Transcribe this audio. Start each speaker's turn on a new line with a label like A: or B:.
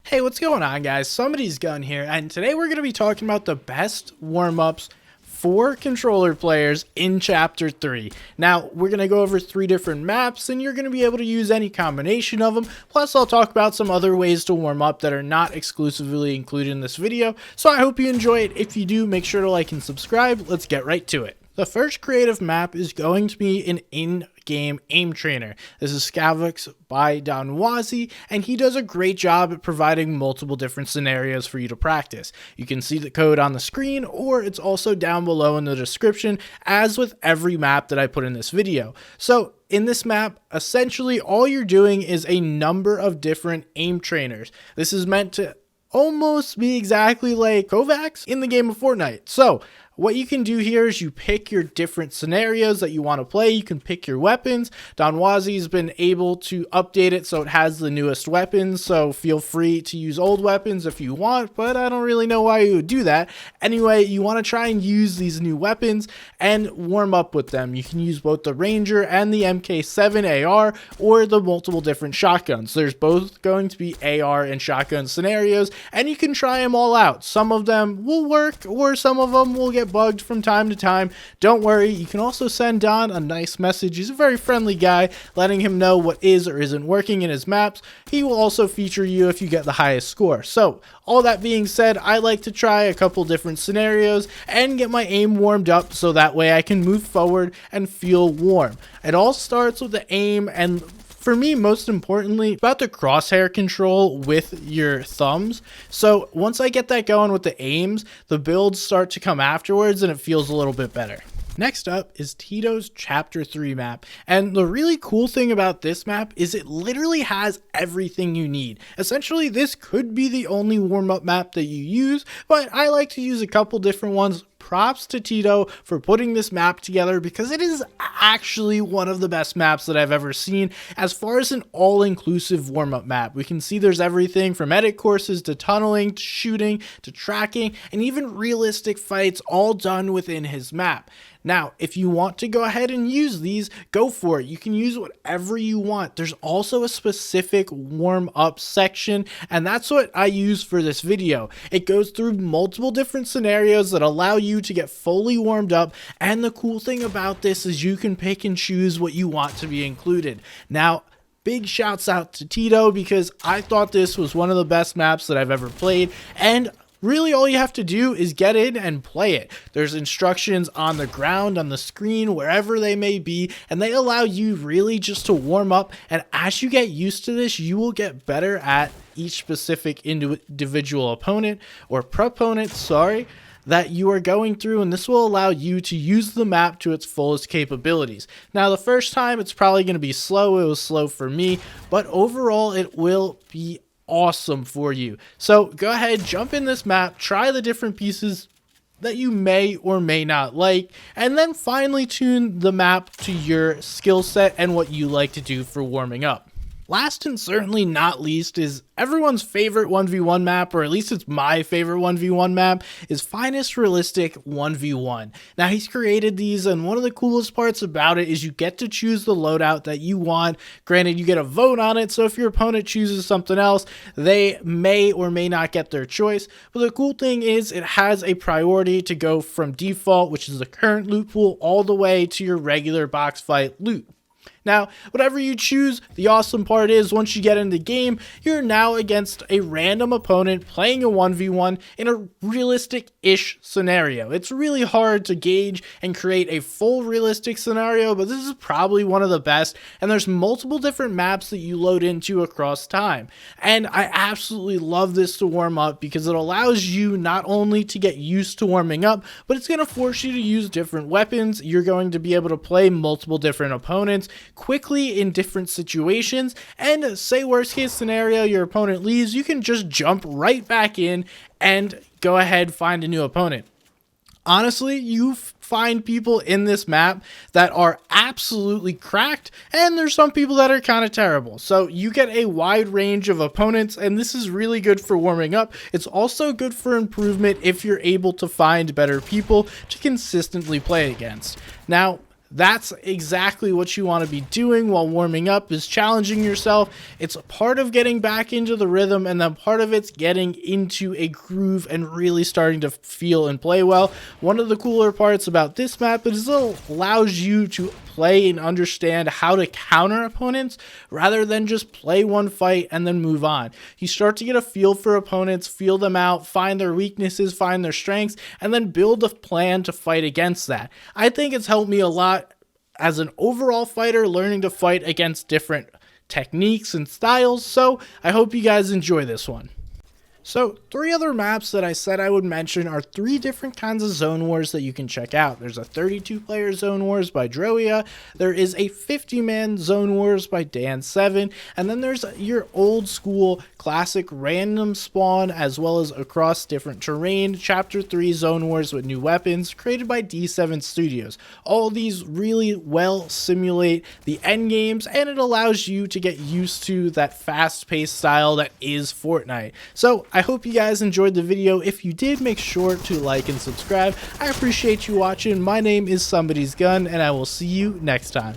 A: Hey, what's going on, guys? Somebody's Gun here, and today we're going to be talking about the best warm-ups for controller players in Chapter 3. Now, we're going to go over 3 different maps, and you're going to be able to use any combination of them. Plus, I'll talk about some other ways to warm up that are not exclusively included in this video. So I hope you enjoy it. If you do, make sure to like and subscribe. Let's get right to it. The first creative map is going to be an in-game aim trainer. This is Skavooks by Donwozi, and he does a great job at providing multiple different scenarios for you to practice. You can see the code on the screen, or it's also down below in the description, as with every map that I put in this video. So in this map, essentially all you're doing is a number of different aim trainers. This is meant to almost be exactly like scavx in the game of Fortnite. So what you can do here is you pick your different scenarios that you want to play. You can pick your weapons. Donwozi's been able to update it so it has the newest weapons, so feel free to use old weapons if you want, but I don't really know why you would do that. Anyway, you want to try and use these new weapons and warm up with them. You can use both the Ranger and the MK7 AR or the multiple different shotguns. There's both going to be AR and shotgun scenarios, and you can try them all out. Some of them will work, or some of them will get bugged from time to time. Don't worry, you can also send Don a nice message. He's a very friendly guy, letting him know what is or isn't working in his maps. He will also feature you if you get the highest score. So all that being said, I like to try a couple different scenarios and get my aim warmed up so that way I can move forward and feel warm. It all starts with the aim, and for me, most importantly, about the crosshair control with your thumbs. So once I get that going with the aims, the builds start to come afterwards and it feels a little bit better. Next up is Teadoh's Chapter 3 map, and the really cool thing about this map is it literally has everything you need. Essentially, this could be the only warm-up map that you use, but I like to use a couple different ones. Props to Teadoh for putting this map together, because it is actually one of the best maps that I've ever seen as far as an all-inclusive warm-up map. We can see there's everything from edit courses to tunneling to shooting to tracking and even realistic fights, all done within his map. Now, if you want to go ahead and use these, go for it. You can use whatever you want. There's also a specific warm-up section, and that's what I use for this video. It goes through multiple different scenarios that allow you to get fully warmed up, and the cool thing about this is you can pick and choose what you want to be included. Now, big shouts out to Teadoh, because I thought this was one of the best maps that I've ever played, and really, all you have to do is get in and play it. There's instructions on the ground, on the screen, wherever they may be, and they allow you really just to warm up. And as you get used to this, you will get better at each specific individual opponent or proponent, that you are going through, and this will allow you to use the map to its fullest capabilities. Now, the first time, it's probably going to be slow. It was slow for me, but overall, it will be awesome for you. So go ahead, jump in this map, try the different pieces that you may or may not like, and then finally tune the map to your skill set and what you like to do for warming up. Last and certainly not least is everyone's favorite 1v1 map, or at least it's my favorite 1v1 map, is Finest Realistic 1v1. Now, he's created these, and one of the coolest parts about it is you get to choose the loadout that you want. Granted, you get a vote on it, so if your opponent chooses something else, they may or may not get their choice. But the cool thing is it has a priority to go from default, which is the current loot pool, all the way to your regular box fight loot. Now, whatever you choose, the awesome part is once you get in the game, you're now against a random opponent playing a 1v1 in a realistic-ish scenario. It's really hard to gauge and create a full realistic scenario, but this is probably one of the best, and there's multiple different maps that you load into across time. And I absolutely love this to warm up, because it allows you not only to get used to warming up, but it's going to force you to use different weapons. You're going to be able to play multiple different opponents quickly in different situations, and say worst case scenario your opponent leaves, you can just jump right back in and go ahead find a new opponent. Honestly, you find people in this map that are absolutely cracked, and there's some people that are kind of terrible. So you get a wide range of opponents, and this is really good for warming up. It's also good for improvement if you're able to find better people to consistently play against. Now, That's exactly what you want to be doing while warming up, is challenging yourself. It's a part of getting back into the rhythm, and then part of it's getting into a groove and really starting to feel and play well. One of the cooler parts about this map is it allows you to play and understand how to counter opponents rather than just play one fight and then move on. You start to get a feel for opponents, feel them out, find their weaknesses, find their strengths, and then build a plan to fight against that. I think it's helped me a lot as an overall fighter, learning to fight against different techniques and styles, so I hope you guys enjoy this one. So, 3 other maps that I said I would mention are 3 different kinds of zone wars that you can check out. There's a 32-player zone wars by Droia, there is a 50-man zone wars by Dan7, and then there's your old school classic random spawn as well as across different terrain Chapter 3 zone wars with new weapons created by D7 Studios. All these really well simulate the end games, and it allows you to get used to that fast-paced style that is Fortnite. So I hope you guys enjoyed the video. If you did, make sure to like and subscribe. I appreciate you watching. My name is Somebody's Gun, and I will see you next time.